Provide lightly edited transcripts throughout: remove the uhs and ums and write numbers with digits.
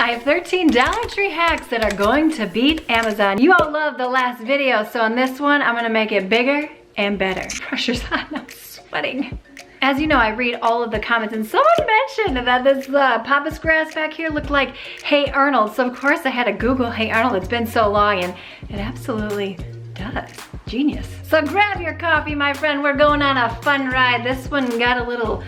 I have 13 Dollar Tree hacks that are going to beat Amazon. You all loved the last video, so on this one, I'm gonna make it bigger and better. Pressure's on, I'm sweating. As you know, I read all of the comments, and someone mentioned that this Papa's grass back here looked like Hey Arnold. So of course I had to Google Hey Arnold. It's been so long, and it absolutely does. Genius. So grab your coffee, my friend. We're going on a fun ride. This one got a little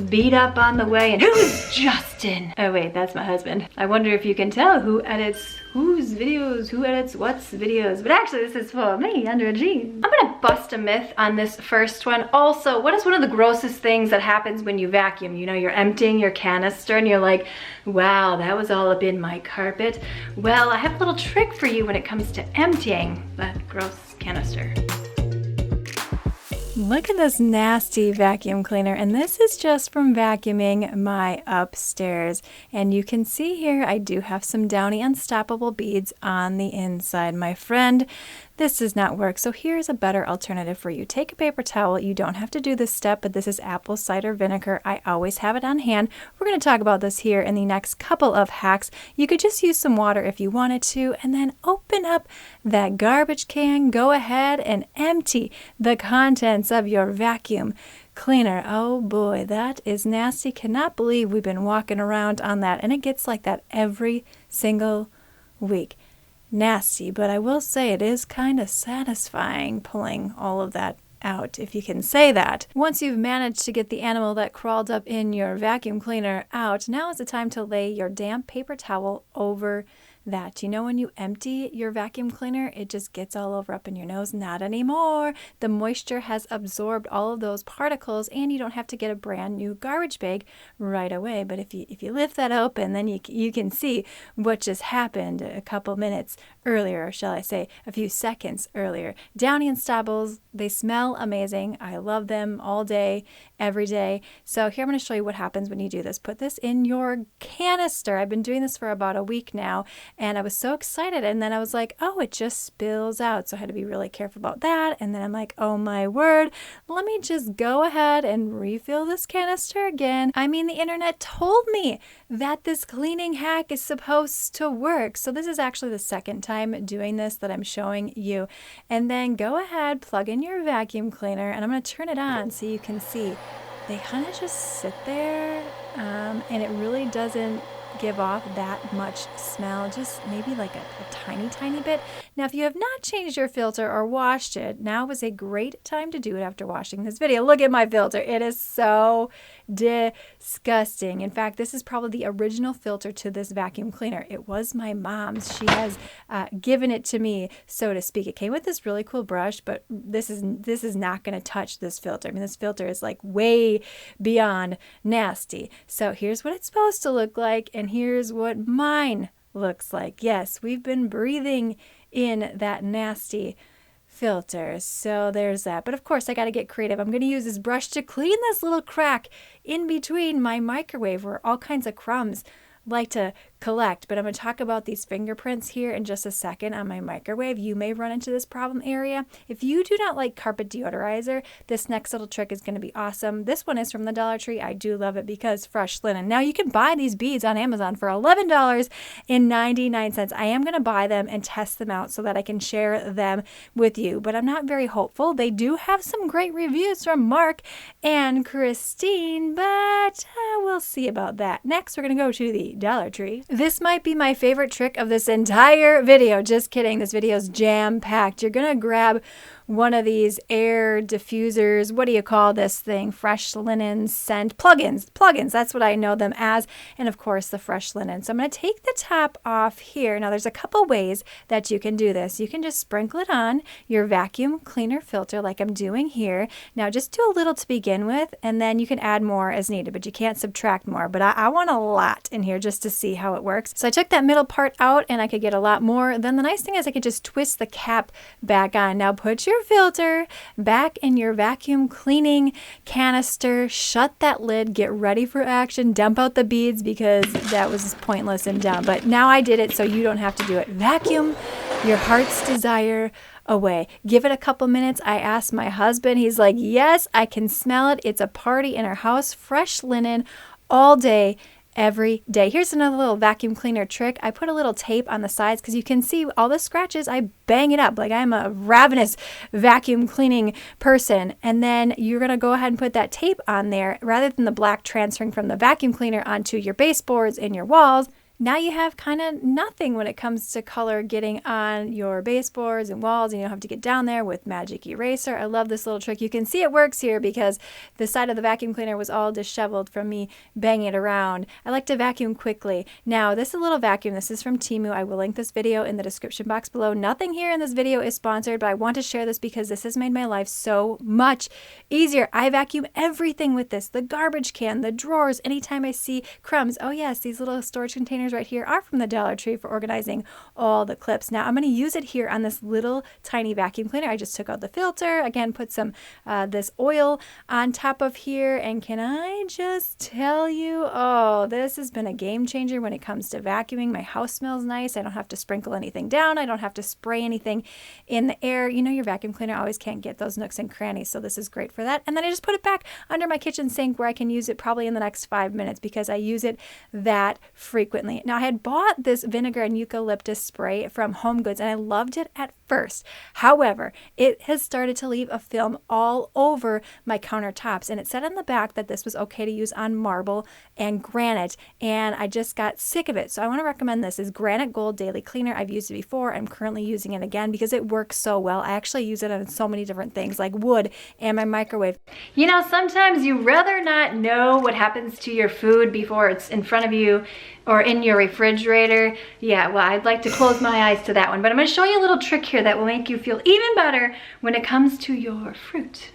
beat up on the way. And who's Justin? Oh wait, that's my husband. I wonder if you can tell who edits whose videos, who edits what's videos. But actually this is for me, Andrea Jean. I'm gonna bust a myth on this first one. Also, what is one of the grossest things that happens when you vacuum? You know, you're emptying your canister and you're like, wow, that was all up in my carpet. Well, I have a little trick for you when it comes to emptying that gross canister. Look at this nasty vacuum cleaner, and this is just from vacuuming my upstairs. And you can see here I do have some Downy Unstoppable beads on the inside. My friend, this does not work, so here's a better alternative for you. Take a paper towel. You don't have to do this step, but this is apple cider vinegar. I always have it on hand. We're going to talk about this here in the next couple of hacks. You could just use some water if you wanted to, and then open up that garbage can. Go ahead and empty the contents of your vacuum cleaner. Oh boy, that is nasty. Cannot believe we've been walking around on that, and it gets like that every single week. Nasty, but I will say it is kind of satisfying pulling all of that out, if you can say that. Once you've managed to get the animal that crawled up in your vacuum cleaner out, now is the time to lay your damp paper towel over that. You know, when you empty your vacuum cleaner, it just gets all over up in your nose. Not anymore. The moisture has absorbed all of those particles, and you don't have to get a brand new garbage bag right away. But if you lift that open, then you can see what just happened a couple minutes earlier, or shall I say a few seconds earlier. Downy Unstoppables, they smell amazing. I love them all day, every day. So here I'm going to show you what happens when you do this. Put this in your canister. I've been doing this for about a week now, and I was so excited, and then I was like, oh, it just spills out. So I had to be really careful about that. And then I'm like, oh my word, let me just go ahead and refill this canister again. I mean, the internet told me that this cleaning hack is supposed to work. So this is actually the second time doing this that I'm showing you. And then go ahead, plug in your vacuum cleaner, and I'm going to turn it on so you can see. They kind of just sit there, and it really doesn't give off that much smell, just maybe like a tiny bit. Now, if you have not changed your filter or washed it, now is a great time to do it after watching this video. Look at my filter. It is so disgusting. In fact, this is probably the original filter to this vacuum cleaner. It was my mom's. She has given it to me, so to speak. It came with this really cool brush, but this is not going to touch this filter. I mean, this filter is like way beyond nasty. So here's what it's supposed to look like, and here's what mine looks like. Yes, we've been breathing in that nasty filter. So there's that. But of course, I got to get creative. I'm going to use this brush to clean this little crack in between my microwave where all kinds of crumbs like to collect. But I'm going to talk about these fingerprints here in just a second on my microwave. You may run into this problem area. If you do not like carpet deodorizer, this next little trick is going to be awesome. This one is from the Dollar Tree. I do love it because fresh linen. Now you can buy these beads on Amazon for $11.99. I am going to buy them and test them out so that I can share them with you, but I'm not very hopeful. They do have some great reviews from Mark and Christine, but we'll see about that. Next, we're going to go to the Dollar Tree. This might be my favorite trick of this entire video. Just kidding. This video is jam-packed. You're going to grab one of these air diffusers. What do you call this thing? Fresh linen scent plugins. That's what I know them as. And of course, the fresh linen. So I'm going to take the top off here. Now, there's a couple ways that you can do this. You can just sprinkle it on your vacuum cleaner filter like I'm doing here. Now, just do a little to begin with, and then you can add more as needed, but you can't subtract more. But I want a lot in here just to see how it works. So I took that middle part out, and I could get a lot more. Then the nice thing is I could just twist the cap back on. Now, put your filter back in your vacuum cleaning canister, shut that lid, get ready for action, dump out the beads because that was pointless and dumb. But now I did it so you don't have to do it. Vacuum your heart's desire away. Give it a couple minutes. I asked my husband. He's like, yes, I can smell it. It's a party in our house. Fresh linen all day, every day. Here's another little vacuum cleaner trick. I put a little tape on the sides because you can see all the scratches. I bang it up like I'm a ravenous vacuum cleaning person. And then you're going to go ahead and put that tape on there rather than the black transferring from the vacuum cleaner onto your baseboards and your walls. Now you have kind of nothing when it comes to color getting on your baseboards and walls, and you don't have to get down there with magic eraser. I love this little trick. You can see it works here because the side of the vacuum cleaner was all disheveled from me banging it around. I like to vacuum quickly. Now this is a little vacuum. This is from Temu. I will link this video in the description box below. Nothing here in this video is sponsored, but I want to share this because this has made my life so much easier. I vacuum everything with this. The garbage can, the drawers, anytime I see crumbs. Oh yes, these little storage containers right here are from the Dollar Tree for organizing all the clips. Now I'm going to use it here on this little tiny vacuum cleaner. I just took out the filter, again put some this oil on top of here, and can I just tell you, oh, this has been a game changer when it comes to vacuuming. My house smells nice. I don't have to sprinkle anything down. I don't have to spray anything in the air. You know, your vacuum cleaner always can't get those nooks and crannies, so this is great for that. And then I just put it back under my kitchen sink where I can use it probably in the next 5 minutes because I use it that frequently. Now, I had bought this vinegar and eucalyptus spray from Home Goods, and I loved it at first. However, it has started to leave a film all over my countertops, and it said on the back that this was okay to use on marble and granite, and I just got sick of it. So I want to recommend this. Is Granite Gold Daily Cleaner. I've used it before. I'm currently using it again because it works so well. I actually use it on so many different things like wood and my microwave. You know, sometimes you rather not know what happens to your food before it's in front of you or in your refrigerator. Yeah, well, I'd like to close my eyes to that one, but I'm going to show you a little trick here that will make you feel even better when it comes to your fruit.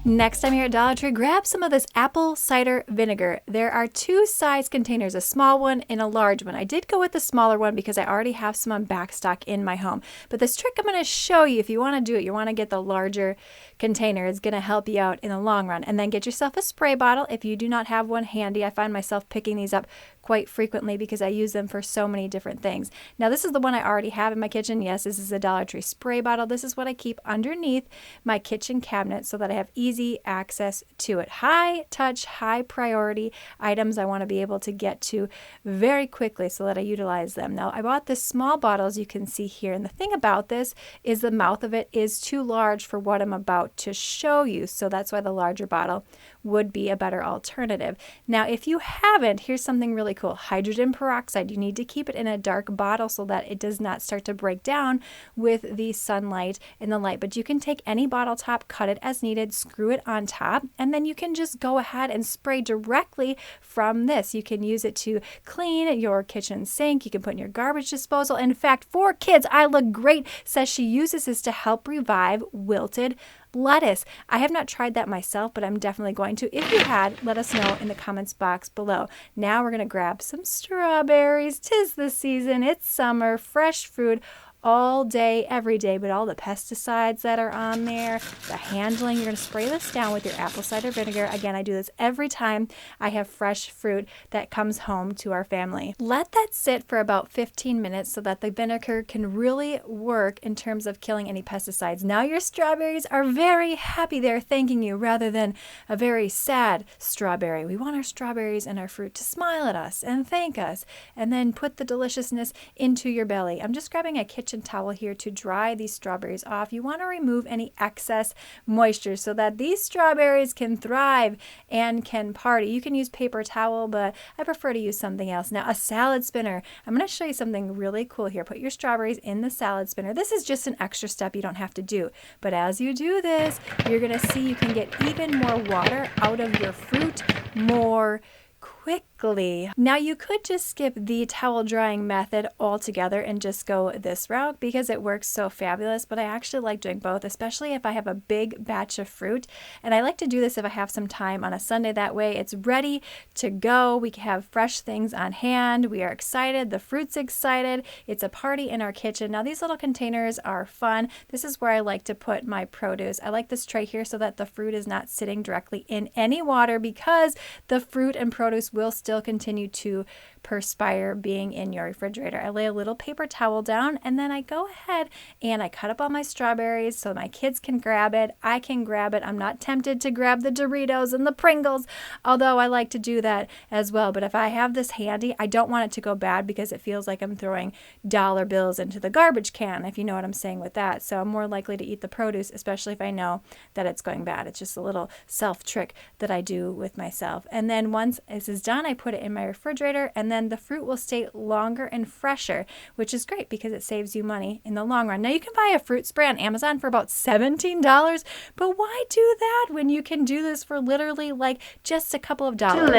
Next time here at Dollar Tree, grab some of this apple cider vinegar. There are 2 size containers, a small one and a large one. I did go with the smaller one because I already have some on back stock in my home. But this trick I'm going to show you, if you want to do it, you want to get the larger container. It's going to help you out in the long run. And then get yourself a spray bottle if you do not have one handy. I find myself picking these up quite frequently because I use them for so many different things. Now this is the one I already have in my kitchen. Yes, this is a Dollar Tree spray bottle. This is what I keep underneath my kitchen cabinet so that I have easy access to it. High touch, high priority items I want to be able to get to very quickly so that I utilize them. Now I bought this small bottle, as you can see here, and the thing about this is the mouth of it is too large for what I'm about to show you, so that's why the larger bottle would be a better alternative. Now if you haven't, here's something really cool. Hydrogen peroxide. You need to keep it in a dark bottle so that it does not start to break down with the sunlight and the light. But you can take any bottle top, cut it as needed, screw it on top, and then you can just go ahead and spray directly from this. You can use it to clean your kitchen sink. You can put in your garbage disposal. In fact, for kids, I Look Great says she uses this to help revive wilted lettuce. I have not tried that myself, but I'm definitely going to. If you had, let us know in the comments box below. Now we're going to grab some strawberries. 'Tis the season. It's summer. Fresh fruit all day, every day, but all the pesticides that are on there, the handling, you're going to spray this down with your apple cider vinegar. Again, I do this every time I have fresh fruit that comes home to our family. Let that sit for about 15 minutes so that the vinegar can really work in terms of killing any pesticides. Now your strawberries are very happy. They're thanking you rather than a very sad strawberry. We want our strawberries and our fruit to smile at us and thank us, and then put the deliciousness into your belly. I'm just grabbing a kitchen towel here to dry these strawberries off. You want to remove any excess moisture so that these strawberries can thrive and can party. You can use paper towel, but I prefer to use something else. Now, a salad spinner. I'm going to show you something really cool here. Put your strawberries in the salad spinner. This is just an extra step you don't have to do. But as you do this, you're going to see you can get even more water out of your fruit more quickly. Now you could just skip the towel drying method altogether and just go this route because it works so fabulous, but I actually like doing both, especially if I have a big batch of fruit. And I like to do this if I have some time on a Sunday. That way it's ready to go. We can have fresh things on hand. We are excited. The fruit's excited. It's a party in our kitchen. Now these little containers are fun. This is where I like to put my produce. I like this tray here so that the fruit is not sitting directly in any water because the fruit and produce will still continue to perspire being in your refrigerator. I lay a little paper towel down, and then I go ahead and I cut up all my strawberries so my kids can grab it. I can grab it. I'm not tempted to grab the Doritos and the Pringles, although I like to do that as well. But if I have this handy, I don't want it to go bad because it feels like I'm throwing dollar bills into the garbage can, if you know what I'm saying with that. So I'm more likely to eat the produce, especially if I know that it's going bad. It's just a little self trick that I do with myself. And then once this is done, I put it in my refrigerator, and then the fruit will stay longer and fresher, which is great because it saves you money in the long run. Now you can buy a fruit spray on Amazon for about $17, but why do that when you can do this for literally like just a couple of dollars?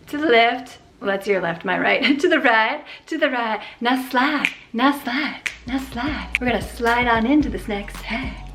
To the left. Well, that's your left, my right. To the right, to the right. Now slide, now slide, now slide. We're gonna slide on into this next hack.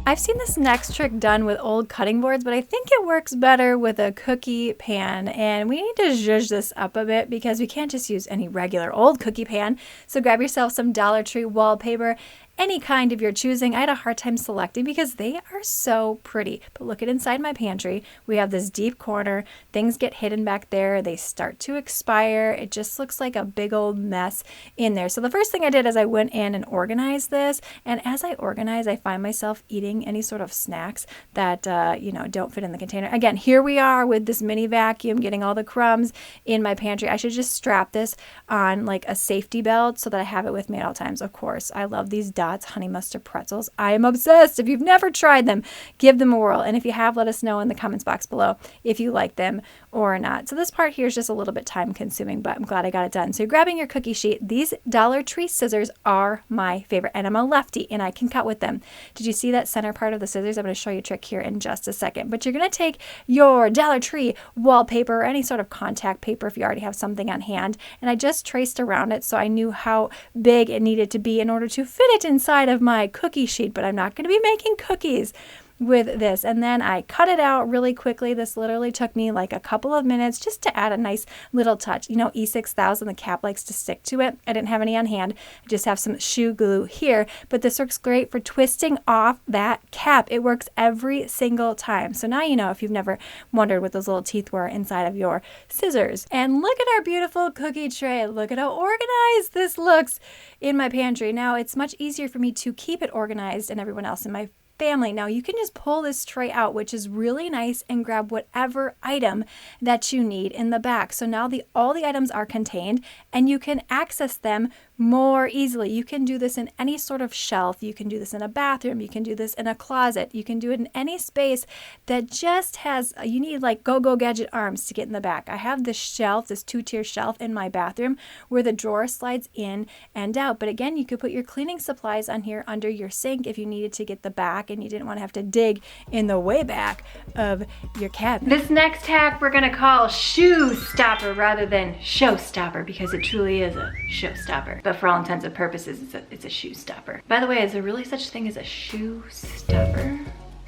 I've seen this next trick done with old cutting boards, but I think it works better with a cookie pan. And we need to zhuzh this up a bit because we can't just use any regular old cookie pan. So grab yourself some Dollar Tree wallpaper, any kind of your choosing. I had a hard time selecting because they are so pretty. But look at inside my pantry. We have this deep corner. Things get hidden back there. They start to expire. It just looks like a big old mess in there. So the first thing I did is I went in and organized this. And as I organize, I find myself eating any sort of snacks that, don't fit in the container. Again, here we are with this mini vacuum getting all the crumbs in my pantry. I should just strap this on like a safety belt so that I have it with me at all times. Of course, I love these honey mustard pretzels. I am obsessed. If you've never tried them, give them a whirl. And if you have, let us know in the comments box below if you like them or not. So this part here is just a little bit time consuming, but I'm glad I got it done. So you're grabbing your cookie sheet. These Dollar Tree scissors are my favorite, and I'm a lefty and I can cut with them. Did you see that center part of the scissors? I'm going to show you a trick here in just a second. But you're going to take your Dollar Tree wallpaper or any sort of contact paper if you already have something on hand, and I just traced around it so I knew how big it needed to be in order to fit it inside of my cookie sheet. But I'm not going to be making cookies with this. And then I cut it out really quickly. This literally took me like a couple of minutes just to add a nice little touch. You know, E6000, the cap likes to stick to it. I didn't have any on hand. I just have some shoe glue here, but this works great for twisting off that cap. It works every single time. So now you know if you've never wondered what those little teeth were inside of your scissors. And look at our beautiful cookie tray. Look at how organized this looks in my pantry. Now it's much easier for me to keep it organized and everyone else in my family. Now you can just pull this tray out, which is really nice, and grab whatever item that you need in the back. So now all the items are contained and you can access them more easily. You can do this in any sort of shelf. You can do this in a bathroom. You can do this in a closet. You can do it in any space that just has, you need like go-go gadget arms to get in the back. I have this shelf, this 2-tier shelf in my bathroom where the drawer slides in and out. But again, you could put your cleaning supplies on here under your sink if you needed to get the back and you didn't want to have to dig in the way back of your cabinet. This next hack we're going to call shoe stopper rather than showstopper, because it truly is a showstopper. But for all intents and purposes, it's a shoe stopper. By the way, is there really such thing as a shoe stopper?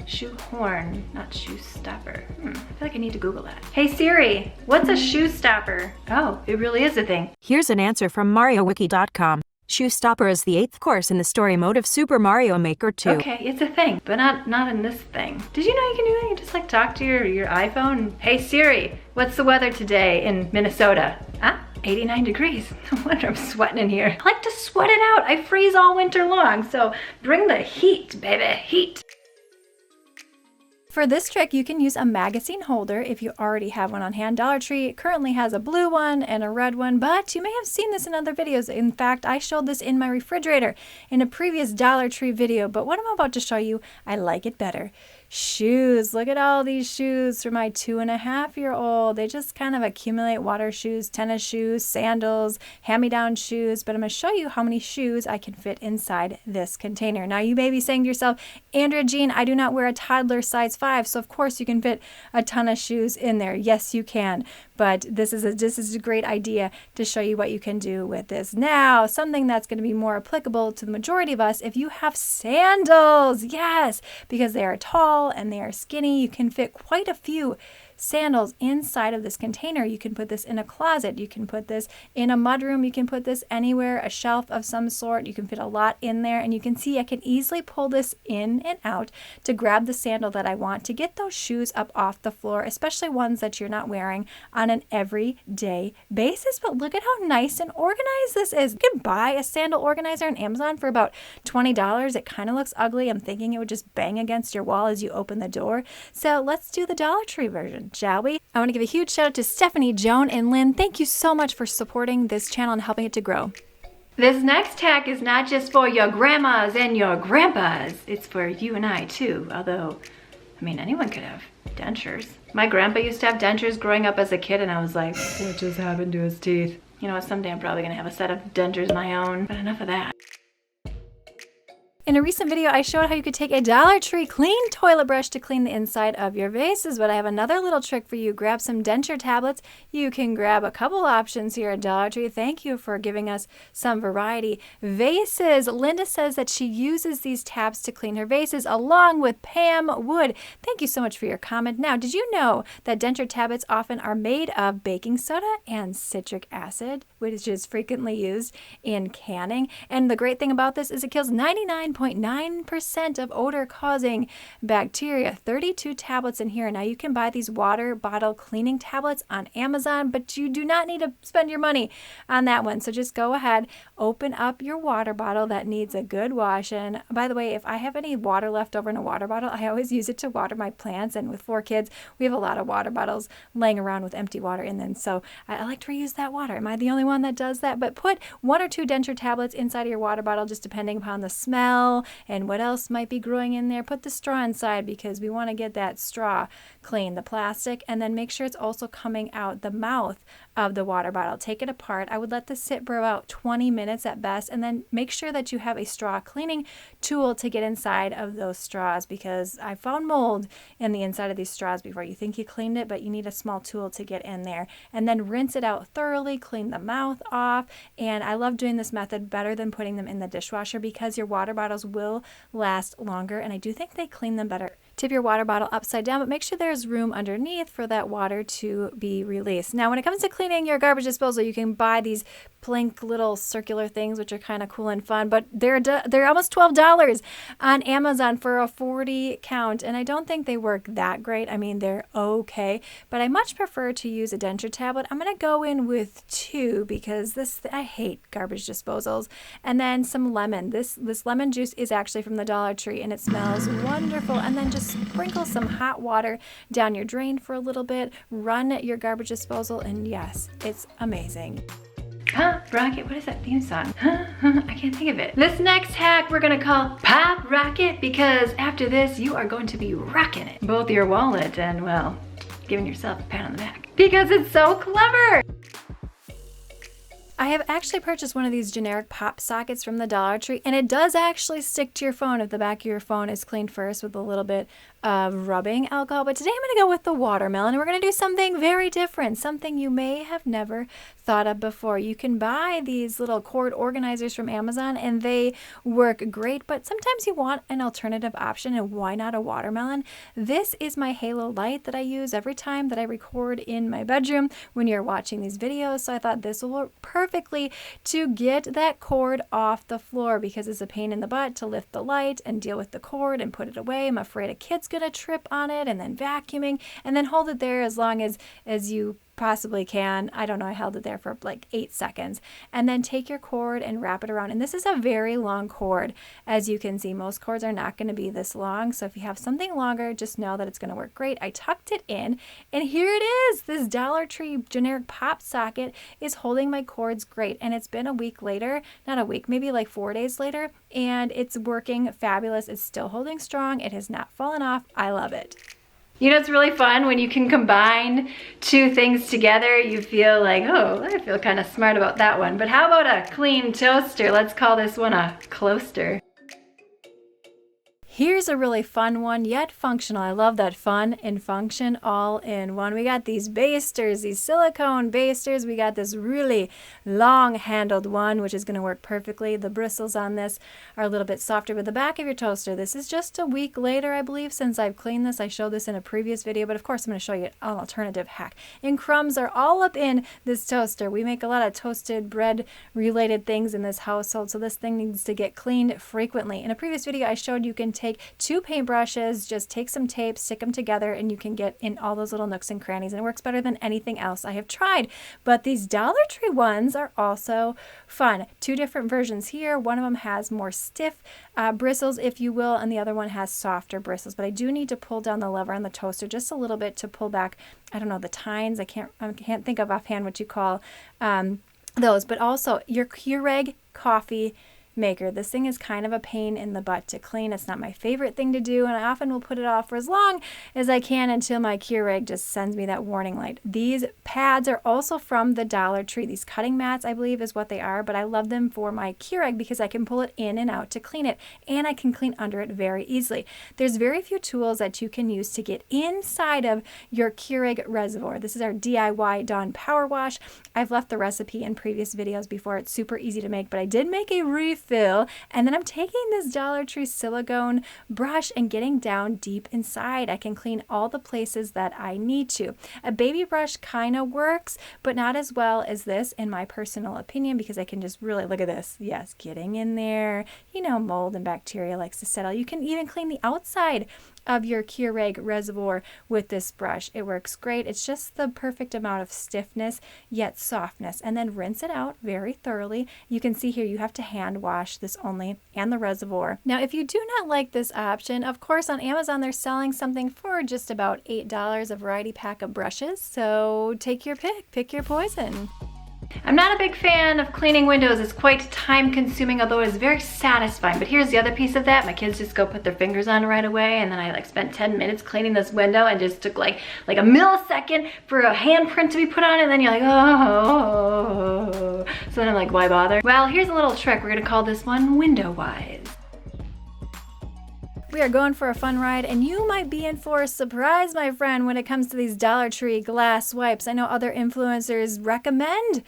Shoe horn, not shoe stopper. I feel like I need to Google that. Hey Siri, what's a shoe stopper? Oh, it really is a thing. Here's an answer from MarioWiki.com. Shoe stopper is the 8th course in the story mode of Super Mario Maker 2. Okay, it's a thing, but not in this thing. Did you know you can do that? You just like talk to your iPhone. Hey Siri, what's the weather today in Minnesota? 89 degrees. No wonder I'm sweating in here. I like to sweat it out. I freeze all winter long, so bring the heat, baby, heat. For this trick, you can use a magazine holder if you already have one on hand. Dollar Tree currently has a blue one and a red one, but you may have seen this in other videos. In fact, I showed this in my refrigerator in a previous Dollar Tree video, but what I'm about to show you, I like it better. Shoes. Look at all these shoes for my 2.5-year-old. They just kind of accumulate: water shoes, tennis shoes, sandals, hand-me-down shoes. But I'm going to show you how many shoes I can fit inside this container. Now you may be saying to yourself, Andrea Jean, I do not wear a toddler size 5, so of course you can fit a ton of shoes in there. Yes, you can. But this is a great idea to show you what you can do with this. Now, something that's going to be more applicable to the majority of us, if you have sandals, yes, because they are tall and they are skinny, you can fit quite a few sandals inside of this container. You can put this in a closet. You can put this in a mudroom. You can put this anywhere, a shelf of some sort. You can fit a lot in there, and you can see I can easily pull this in and out to grab the sandal that I want to get those shoes up off the floor, especially ones that you're not wearing on an everyday basis. But look at how nice and organized this is. You can buy a sandal organizer on Amazon for about $20. It kind of looks ugly. I'm thinking it would just bang against your wall as you open the door. So let's do the Dollar Tree version, shall we? I want to give a huge shout out to Stephanie, Joan, and Lynn. Thank you so much for supporting this channel and helping it to grow. This next hack is not just for your grandmas and your grandpas. It's for you and I too. Although, I mean, anyone could have dentures. My grandpa used to have dentures growing up as a kid, and I was like, what just happened to his teeth? You know what, someday I'm probably gonna have a set of dentures of my own, but enough of that. In a recent video, I showed how you could take a Dollar Tree clean toilet brush to clean the inside of your vases, but I have another little trick for you. Grab some Denture tablets. You can grab a couple options here at Dollar Tree. Thank you for giving us some variety. Vases. Linda says that she uses these tabs to clean her vases along with Pam Wood. Thank you so much for your comment. Now, did you know that Denture tablets often are made of baking soda and citric acid, which is frequently used in canning? And the great thing about this is it kills 99.9% of odor-causing bacteria. 32 tablets in here. Now you can buy these water bottle cleaning tablets on Amazon, but you do not need to spend your money on that one. So just go ahead, open up your water bottle that needs a good wash. And by the way, if I have any water left over in a water bottle, I always use it to water my plants. And with 4 kids, we have a lot of water bottles laying around with empty water in them. So I like to reuse that water. Am I the only one that does that? But put 1 or 2 Denture tablets inside of your water bottle, just depending upon the smell and what else might be growing in there. Put the straw inside because we want to get that straw clean, the plastic, and then make sure it's also coming out the mouth of the water bottle. Take it apart. I would let this sit for about 20 minutes at best, and then make sure that you have a straw cleaning tool to get inside of those straws, because I found mold in the inside of these straws before. You think you cleaned it, but you need a small tool to get in there, and then rinse it out thoroughly, clean the mouth off. And I love doing this method better than putting them in the dishwasher because your water bottles will last longer, and I do think they clean them better. Tip your water bottle upside down, but make sure there's room underneath for that water to be released. Now, when it comes to cleaning your garbage disposal, you can buy these plink little circular things, which are kind of cool and fun, but they're almost $12 on Amazon for a 40 count, and I don't think they work that great. I mean, they're okay, but I much prefer to use a Denture tablet. I'm going to go in with 2 because I hate garbage disposals. And then some lemon. This lemon juice is actually from the Dollar Tree, and it smells wonderful. And then just sprinkle some hot water down your drain for a little bit, run your garbage disposal, and yes, it's amazing. Rocket, what is that theme song? I can't think of it. This next hack we're gonna call Pop Rocket, because after this you are going to be rocking it. Both your wallet and, well, giving yourself a pat on the back. Because it's so clever! I have actually purchased one of these generic pop sockets from the Dollar Tree, and it does actually stick to your phone if the back of your phone is cleaned first with a little bit of rubbing alcohol. But today I'm going to go with the watermelon, and we're going to do something very different, something you may have never thought of before. You can buy these little cord organizers from Amazon, and they work great, but sometimes you want an alternative option, and why not a watermelon? This is my halo light that I use every time that I record in my bedroom when you're watching these videos, so I thought this will work perfectly to get that cord off the floor, because it's a pain in the butt to lift the light and deal with the cord and put it away. I'm afraid a kid's gonna trip on it, and then vacuuming, and then hold it there as long as you possibly can. I don't know, I held it there for like 8 seconds, and then take your cord and wrap it around. And this is a very long cord. As you can see, most cords are not going to be this long, so if you have something longer, just know that it's going to work great. I tucked it in, and here it is. This Dollar Tree generic pop socket is holding my cords great, and it's been a week later, not a week, maybe like 4 days later, and it's working fabulous. It's still holding strong. It has not fallen off. I love it. You know, it's really fun when you can combine 2 things together. You feel like, oh, I feel kind of smart about that one. But how about a clean toaster? Let's call this one a cloaster. Here's a really fun one, yet functional. I love that fun and function all in one. We got these basters, these silicone basters. We got this really long-handled one, which is going to work perfectly. The bristles on this are a little bit softer with the back of your toaster. This is just a week later, I believe, since I've cleaned this. I showed this in a previous video, but of course I'm going to show you an alternative hack. And crumbs are all up in this toaster. We make a lot of toasted bread-related things in this household, so this thing needs to get cleaned frequently. In a previous video, I showed you can take 2 paintbrushes, just take some tape, stick them together, and you can get in all those little nooks and crannies, and it works better than anything else I have tried. But these Dollar Tree ones are also fun. 2 different versions here. One of them has more stiff bristles, if you will, and the other one has softer bristles. But I do need to pull down the lever on the toaster just a little bit to pull back, I don't know, the tines. I can't think of offhand what you call those. But also your Keurig coffee maker. This thing is kind of a pain in the butt to clean. It's not my favorite thing to do, and I often will put it off for as long as I can until my Keurig just sends me that warning light. These pads are also from the Dollar Tree. These cutting mats, I believe, is what they are, but I love them for my Keurig because I can pull it in and out to clean it, and I can clean under it very easily. There's very few tools that you can use to get inside of your Keurig reservoir. This is our DIY Dawn Power Wash. I've left the recipe in previous videos before. It's super easy to make, but I did make a refill, and then I'm taking this Dollar Tree silicone brush and getting down deep inside. I can clean all the places that I need to. A baby brush kind of works, but not as well as this in my personal opinion, because I can just really, look at this. Yes, getting in there. You know, mold and bacteria likes to settle. You can even clean the outside of your Keurig reservoir with this brush. It works great. It's just the perfect amount of stiffness yet softness, and then rinse it out very thoroughly. You can see here you have to hand wash this only, and the reservoir. Now, if you do not like this option, of course on Amazon they're selling something for just about $8, a variety pack of brushes, so take your pick your poison. I'm not a big fan of cleaning windows. It's quite time consuming, although it is very satisfying. But here's the other piece of that. My kids just go put their fingers on it right away, and then I spent 10 minutes cleaning this window, and just took like a millisecond for a handprint to be put on it, and then you're like, oh. So then I'm like, why bother? Well, here's a little trick. We're gonna call this one Window Wise. We are going for a fun ride, and you might be in for a surprise, my friend, when it comes to these Dollar Tree glass wipes. I know other influencers recommend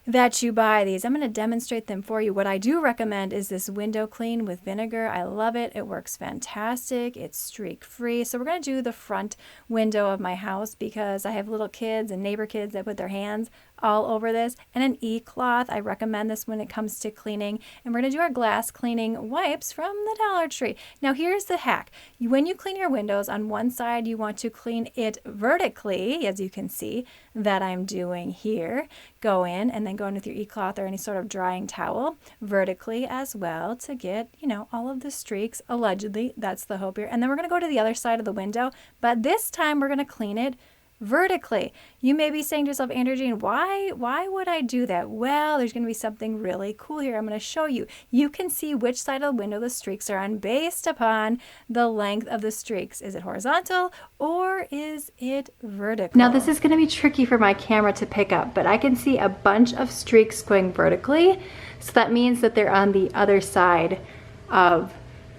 that you buy these. I'm going to demonstrate them for you. What I do recommend is this window clean with vinegar. I love it. It works fantastic. It's streak free. So we're going to do the front window of my house because I have little kids and neighbor kids that put their hands all over this. And an e-cloth. I recommend this when it comes to cleaning. And we're going to do our glass cleaning wipes from the Dollar Tree. Now here's the hack. When you clean your windows, on one side you want to clean it vertically, as you can see that I'm doing here. Go in and then go in with your e-cloth or any sort of drying towel vertically as well to get, you know, all of the streaks, allegedly. That's the hope here. And then we're going to go to the other side of the window, but this time we're going to clean it vertically. You may be saying to yourself, Andrea Jean, why would I do that? Well, there's going to be something really cool here. I'm going to show you. You can see which side of the window the streaks are on based upon the length of the streaks. Is it horizontal or is it vertical? Now this is going to be tricky for my camera to pick up, but I can see a bunch of streaks going vertically. So that means that they're on the other side of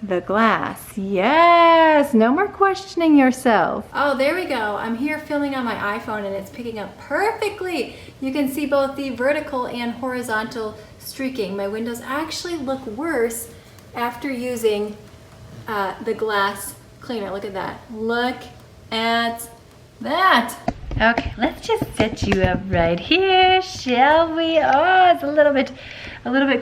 the glass. Yes, no more questioning yourself. Oh, there we go. I'm here filming on my iPhone and it's picking up perfectly. You can see both the vertical and horizontal streaking. My windows actually look worse after using the glass cleaner. Look at that. Look at that. Okay, let's just set you up right here, shall we? Oh, it's a little bit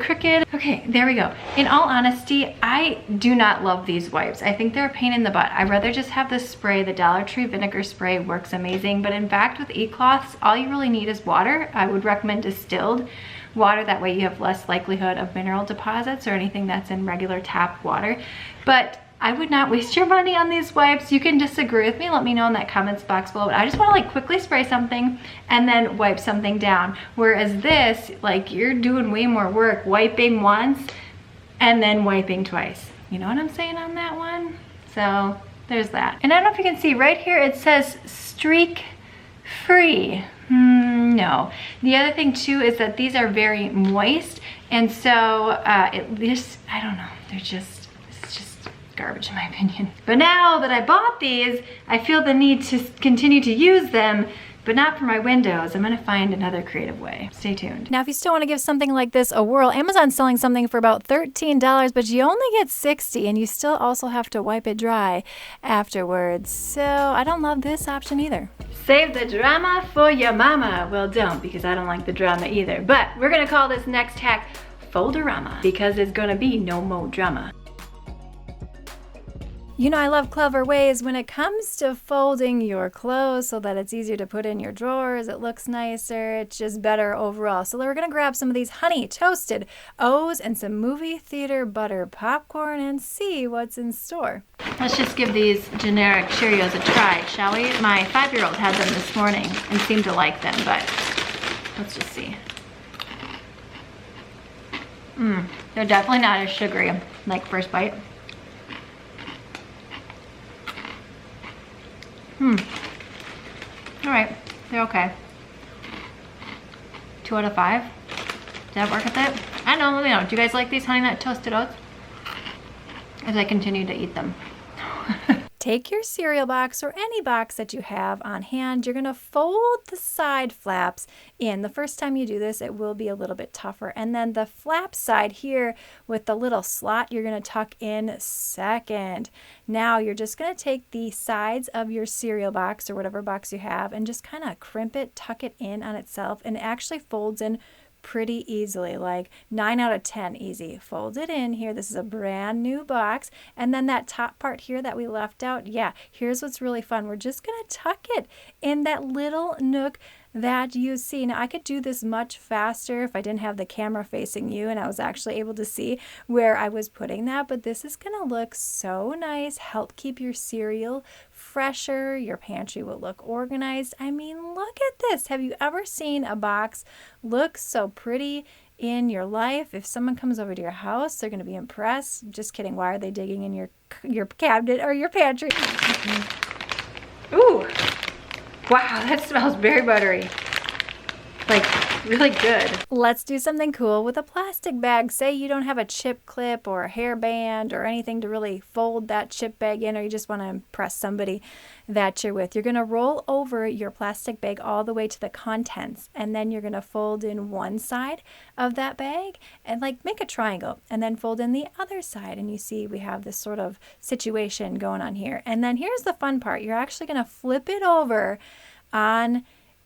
crooked. Okay, there we go. In all honesty, I do not love these wipes. I think they're a pain in the butt. I'd rather just have this spray. The Dollar Tree vinegar spray works amazing, but in fact with e-cloths, all you really need is water. I would recommend distilled water. That way you have less likelihood of mineral deposits or anything that's in regular tap water. But I would not waste your money on these wipes. You can disagree with me. Let me know in that comments box below. But I just want to like quickly spray something and then wipe something down. Whereas this, like you're doing way more work wiping once and then wiping twice. You know what I'm saying on that one? So there's that. And I don't know if you can see right here, it says streak free. No. The other thing too is that these are very moist. And so I don't know, they're just garbage in my opinion. But now that I bought these, I feel the need to continue to use them, but not for my windows. I'm gonna find another creative way. Stay tuned. Now, if you still wanna give something like this a whirl, Amazon's selling something for about $13, but you only get 60, and you still also have to wipe it dry afterwards. So I don't love this option either. Save the drama for your mama. Well, don't, because I don't like the drama either. But we're gonna call this next hack Folderama, because there's gonna be no more drama. You know, I love clever ways when it comes to folding your clothes so that it's easier to put in your drawers, it looks nicer, it's just better overall. So we're gonna grab some of these honey toasted O's and some movie theater butter popcorn and see what's in store. Let's just give these generic Cheerios a try, shall we? My 5-year-old had them this morning and seemed to like them, but let's just see. They're definitely not as sugary like first bite. All right, they're okay. 2 out of 5. Did that work with it? I don't know, let me know. Do you guys like these Honey Nut Toasted Oats? As I continue to eat them. Take your cereal box or any box that you have on hand. You're gonna fold the side flaps in. The first time you do this, it will be a little bit tougher. And then the flap side here with the little slot, you're gonna tuck in second. Now you're just gonna take the sides of your cereal box or whatever box you have and just kind of crimp it, tuck it in on itself, and it actually folds in pretty easily, like 9 out of 10 easy. Fold it in here. This is a brand new box. And then that top part here that we left out, yeah, here's what's really fun. We're just gonna tuck it in that little nook that you see. Now I could do this much faster if I didn't have the camera facing you and I was actually able to see where I was putting that, but this is gonna look so nice, help keep your cereal fresher, your pantry will look organized. I mean, look at this. Have you ever seen a box look so pretty in your life? If someone comes over to your house, they're gonna be impressed. Just kidding, why are they digging in your cabinet or your pantry? Ooh. Wow, that smells very buttery. Like, really good. Let's do something cool with a plastic bag. Say you don't have a chip clip or a hairband or anything to really fold that chip bag in, or you just want to impress somebody that you're with. You're going to roll over your plastic bag all the way to the contents, and then you're going to fold in one side of that bag and like make a triangle, and then fold in the other side. And you see we have this sort of situation going on here. And then here's the fun part. You're actually going to flip it over on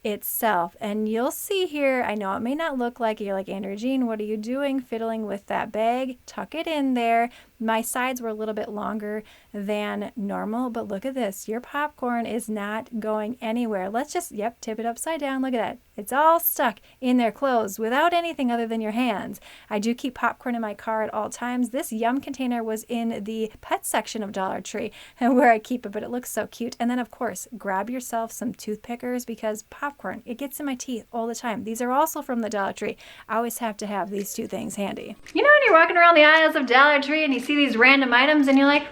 itself, and you'll see here, I know it may not look like it. You're like, Andrea Jean, what are you doing fiddling with that bag? Tuck it in there. My sides were a little bit longer than normal, but look at this. Your popcorn is not going anywhere. Let's just, yep, tip it upside down. Look at that. It's all stuck in there closed without anything other than your hands. I do keep popcorn in my car at all times. This Yum container was in the pet section of Dollar Tree and where I keep it, but it looks so cute. And then of course, grab yourself some toothpickers because popcorn, it gets in my teeth all the time. These are also from the Dollar Tree. I always have to have these two things handy. You know when you're walking around the aisles of Dollar Tree and you see these random items and you're like,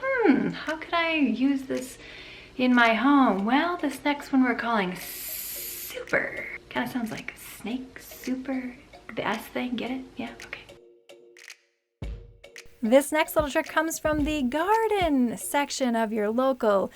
how could I use this in my home? Well, this next one we're calling Super. Kind of sounds like snake, super, the S thing, get it? Yeah, okay. This next little trick comes from the garden section of your local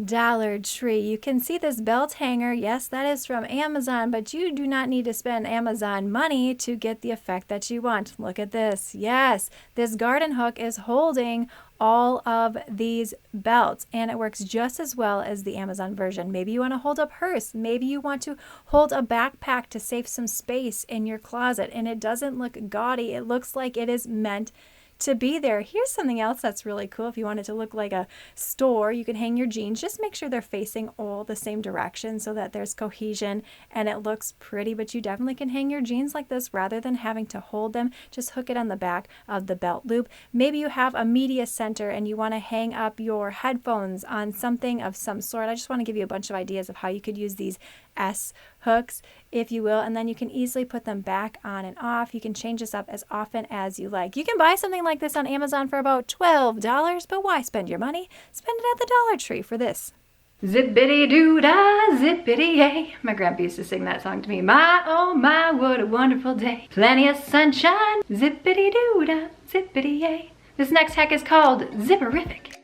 Dollar Tree. You can see this belt hanger. Yes, that is from Amazon, but you do not need to spend Amazon money to get the effect that you want. Look at this. Yes, this garden hook is holding all of these belts, and it works just as well as the Amazon version. Maybe you want to hold a purse. Maybe you want to hold a backpack to save some space in your closet, and it doesn't look gaudy. It looks like it is meant to be there. Here's something else that's really cool. If you want it to look like a store, you can hang your jeans. Just make sure they're facing all the same direction so that there's cohesion and it looks pretty, but you definitely can hang your jeans like this rather than having to hold them. Just hook it on the back of the belt loop. Maybe you have a media center and you want to hang up your headphones on something of some sort. I just want to give you a bunch of ideas of how you could use these S hooks, if you will, and then you can easily put them back on and off. You can change this up as often as you like. You can buy something like this on Amazon for about $12, but why spend your money? Spend it at the Dollar Tree for this. Zippity-doo-dah, zippity-yay. My grandpa used to sing that song to me. My, oh my, what a wonderful day. Plenty of sunshine, zippity-doo-dah, zippity-yay. This next hack is called Zipperific.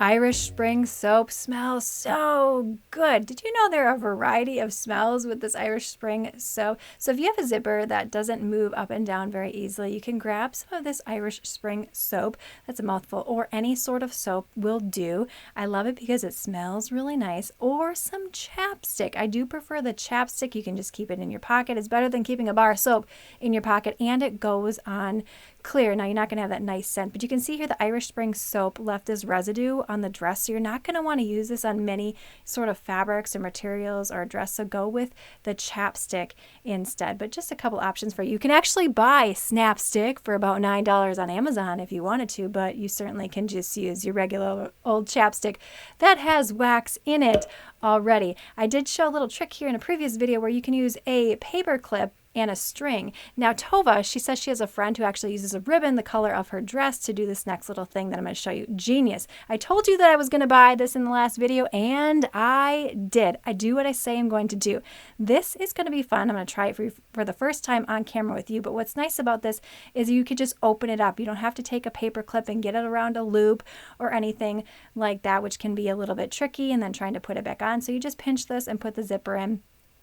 Irish Spring soap smells so good. Did you know there are a variety of smells with this Irish Spring soap? So if you have a zipper that doesn't move up and down very easily, you can grab some of this Irish Spring soap. That's a mouthful, or any sort of soap will do. I love it because it smells really nice. Or some chapstick. I do prefer the chapstick. You can just keep it in your pocket. It's better than keeping a bar of soap in your pocket, and it goes on clear. Now, you're not going to have that nice scent, but you can see here the Irish Spring soap left this residue on the dress, so you're not going to want to use this on many sort of fabrics or materials or a dress, so go with the chapstick instead. But just a couple options for you. You can actually buy Snapstick for about $9 on Amazon if you wanted to, but you certainly can just use your regular old chapstick that has wax in it already. I did show a little trick here in a previous video where you can use a paper clip and a string. Now Tova, she says she has a friend who actually uses a ribbon the color of her dress to do this next little thing that I'm going to show you. Genius. I told you that I was going to buy this in the last video, and I did. I do what I say I'm going to do. This is going to be fun. I'm going to try it for the first time on camera with you, but what's nice about this is you could just open it up. You don't have to take a paper clip and get it around a loop or anything like that, which can be a little bit tricky, and then trying to put it back on. So you just pinch this and put the zipper in.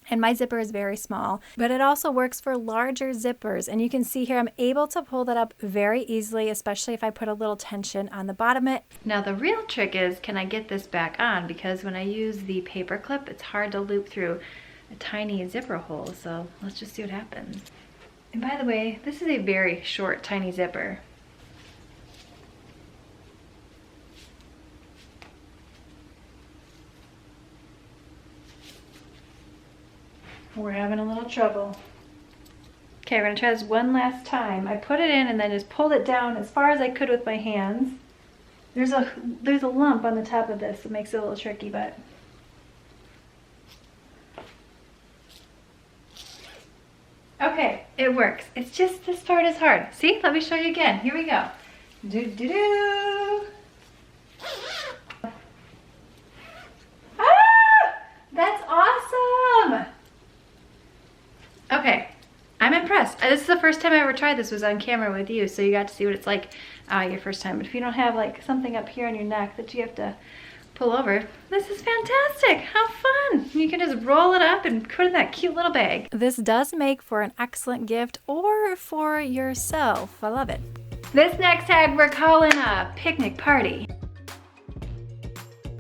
And my zipper is very small, but it also works for larger zippers. And you can see here I'm able to pull that up very easily, especially if I put a little tension on the bottom of it. Now the real trick is, can I get this back on? Because when I use the paper clip, it's hard to loop through a tiny zipper hole. So let's just see what happens. And by the way, this is a very short, tiny zipper. We're having a little trouble. Okay, we're gonna try this one last time. I put it in and then just pulled it down as far as I could with my hands. There's a lump on the top of this that makes it a little tricky, but okay, it works. It's just this part is hard. See, let me show you again. Here we go. Do do do. Ah! That's awesome! Okay, I'm impressed. This is the first time I ever tried this, was on camera with you, so you got to see what it's like your first time. But if you don't have like something up here on your neck that you have to pull over, this is fantastic. How fun. You can just roll it up and put it in that cute little bag. This does make for an excellent gift or for yourself. I love it. This next tag we're calling a picnic party.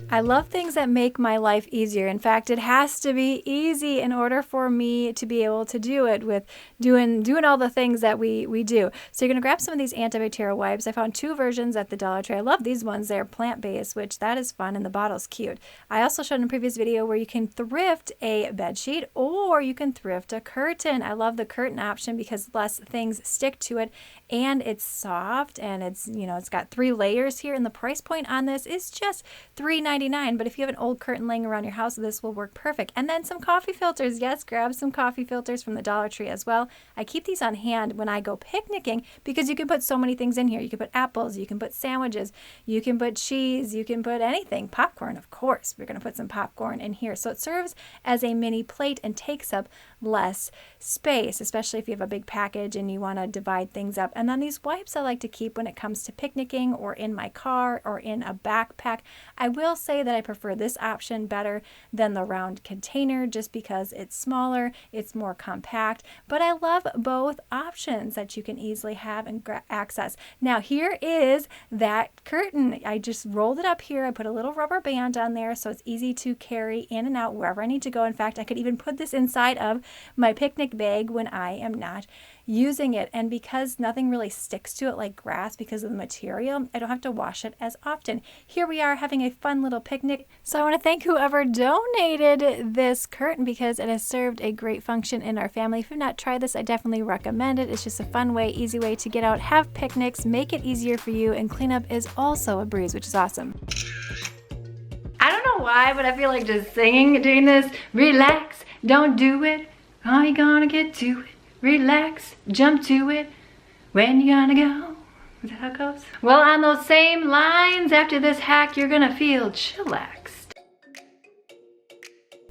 I love things that make my life easier. In fact, it has to be easy in order for me to be able to do it with doing all the things that we do. So you're going to grab some of these antibacterial wipes. I found 2 versions at the Dollar Tree. I love these ones. They're plant-based, which that is fun, and the bottle's cute. I also showed in a previous video where you can thrift a bed sheet or you can thrift a curtain. I love the curtain option because less things stick to it, and it's soft, and it's got 3 layers here, and the price point on this is just $3.99. But if you have an old curtain laying around your house, this will work perfect. And then some coffee filters. Yes, grab some coffee filters from the Dollar Tree as well. I keep these on hand when I go picnicking because you can put so many things in here. You can put apples, you can put sandwiches, you can put cheese, you can put anything. Popcorn, of course. We're going to put some popcorn in here. So it serves as a mini plate and takes up less space, especially if you have a big package and you want to divide things up. And then these wipes I like to keep when it comes to picnicking or in my car or in a backpack. I will say that I prefer this option better than the round container just because it's smaller, it's more compact, but I love both options that you can easily have and access. Now here is that curtain. I just rolled it up here. I put a little rubber band on there so it's easy to carry in and out wherever I need to go. In fact, I could even put this inside of my picnic bag when I am not using it, and because nothing really sticks to it like grass because of the material, I don't have to wash it as often. Here we are having a fun little picnic. So I want to thank whoever donated this curtain because it has served a great function in our family. If you've not tried this, I definitely recommend it. It's just a fun way, easy way to get out, have picnics, make it easier for you, and cleanup is also a breeze, which is awesome. I don't know why, but I feel like just singing, doing this. Relax, don't do it. How you gonna get to it? Relax, jump to it. When you gonna go? Is that how it goes? Well, on those same lines, after this hack, you're gonna feel chillaxed.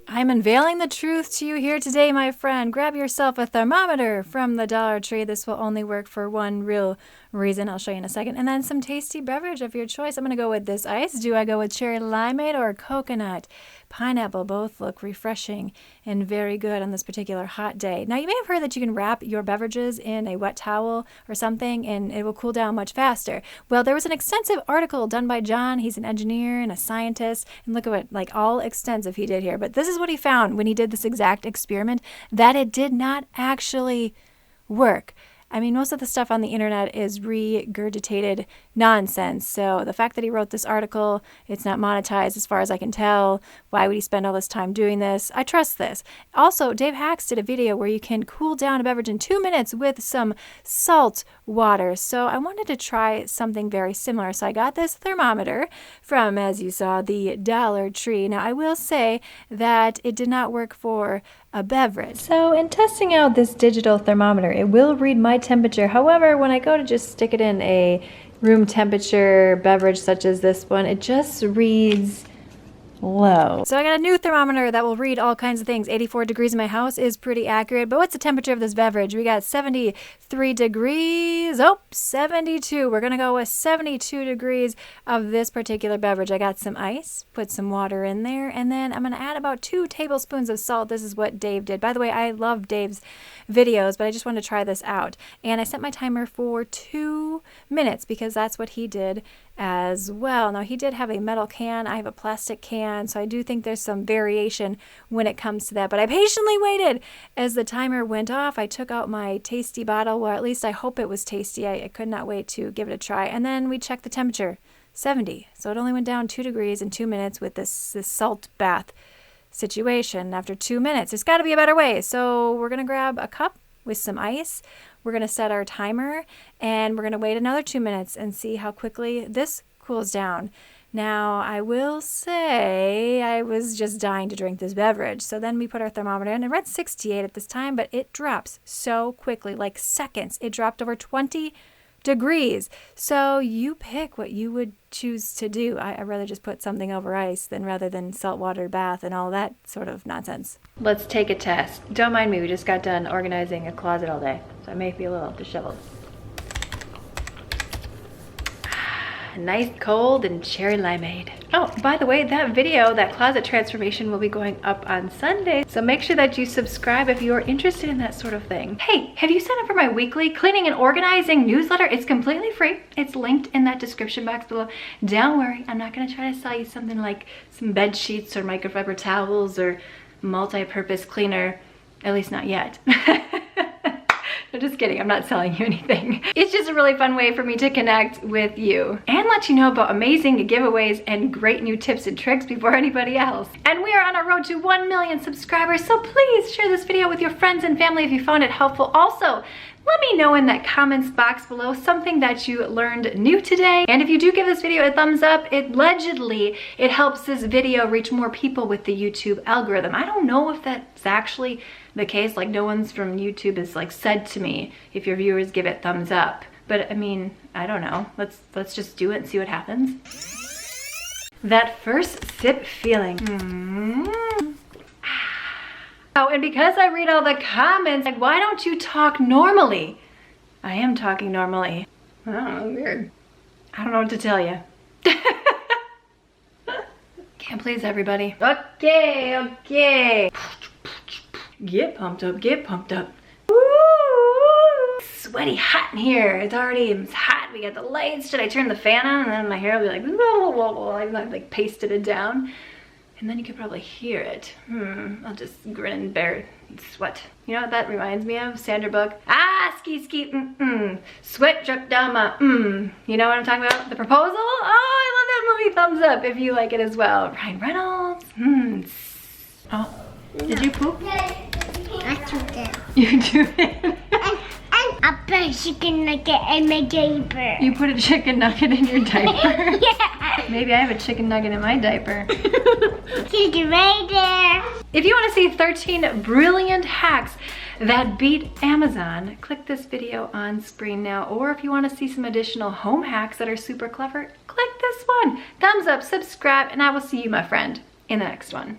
I'm unveiling the truth to you here today, my friend. Grab yourself a thermometer from the Dollar Tree. This will only work for one real reason I'll show you in a second. And then some tasty beverage of your choice. I'm going to go with this ice. Do I go with cherry limeade or coconut? Pineapple. Both look refreshing and very good on this particular hot day. Now, you may have heard that you can wrap your beverages in a wet towel or something and it will cool down much faster. Well, there was an extensive article done by John. He's an engineer and a scientist. And look at what, like, all extensive he did here. But this is what he found when he did this exact experiment, that it did not actually work. I mean, most of the stuff on the internet is regurgitated nonsense. So the fact that he wrote this article, it's not monetized as far as I can tell. Why would he spend all this time doing this? I trust this. Also, Dave Hacks did a video where you can cool down a beverage in 2 minutes with some salt water. So I wanted to try something very similar. So I got this thermometer from, as you saw, the Dollar Tree. Now, I will say that it did not work for a beverage. So in testing out this digital thermometer, it will read my temperature. However, when I go to just stick it in a room temperature beverage such as this one, it just reads low. So I got a new thermometer that will read all kinds of things. 84 degrees in my house is pretty accurate, but what's the temperature of this beverage? We got 73 degrees. Oh, 72. We're gonna go with 72 degrees of this particular beverage. I got some ice, put some water in there, and then I'm gonna add about 2 tablespoons of salt. This is what Dave did. By the way, I love Dave's videos, but I just wanted to try this out. And I set my timer for 2 minutes because that's what he did as well. Now, he did have a metal can. I have a plastic can, so I do think there's some variation when it comes to that. But I patiently waited as the timer went off. I took out my tasty bottle, or at least I hope it was tasty. I could not wait to give it a try. And then we checked the temperature, 70. So it only went down 2 degrees in 2 minutes with this salt bath situation. After 2 minutes, there's got to be a better way. So we're going to grab a cup with some ice. We're going to set our timer and we're going to wait another 2 minutes and see how quickly this cools down. Now, I will say I was just dying to drink this beverage. So then we put our thermometer in. It read 68 at this time, but it drops so quickly, like seconds. It dropped over 20 degrees. So you pick what you would choose to do. I'd rather just put something over ice rather than saltwater bath and all that sort of nonsense. Let's take a test. Don't mind me, we just got done organizing a closet all day, so I may be a little disheveled. Nice cold and cherry limeade. Oh, by the way, that video, that closet transformation, will be going up on Sunday. So make sure that you subscribe if you're interested in that sort of thing. Hey, have you signed up for my weekly cleaning and organizing newsletter? It's completely free. It's linked in that description box below. Don't worry, I'm not gonna try to sell you something like some bed sheets or microfiber towels or multi-purpose cleaner, at least not yet. I'm just kidding, I'm not selling you anything. It's just a really fun way for me to connect with you and let you know about amazing giveaways and great new tips and tricks before anybody else. And we are on our road to 1 million subscribers, so please share this video with your friends and family if you found it helpful. Also, let me know in that comments box below something that you learned new today. And if you do give this video a thumbs up, allegedly it helps this video reach more people with the YouTube algorithm. I don't know if that's actually the case. Like, no one's from YouTube has like said to me if your viewers give it thumbs up. But I mean, I don't know. Let's just do it and see what happens. That first sip feeling. Oh, and because I read all the comments, like, why don't you talk normally? I am talking normally. Oh, weird. I don't know what to tell you. Can't please everybody. Okay. Get pumped up, get pumped up. Woo! Sweaty hot in here. It's hot. We got the lights. Should I turn the fan on? And then my hair will be like, blah, blah, blah. I've like pasted it down. And then you could probably hear it. I'll just grin and bear sweat. You know what that reminds me of? Sandra Bullock. Ski, sweat drip down my, You know what I'm talking about? The Proposal? Oh, I love that movie. Thumbs up if you like it as well. Ryan Reynolds. Oh, did you poop? I took it. You do it? I put a chicken nugget in my diaper. You put a chicken nugget in your diaper? Yeah. Maybe I have a chicken nugget in my diaper. Chicken right there. If you want to see 13 brilliant hacks that beat Amazon, click this video on screen now. Or if you want to see some additional home hacks that are super clever, click this one. Thumbs up, subscribe, and I will see you, my friend, in the next one.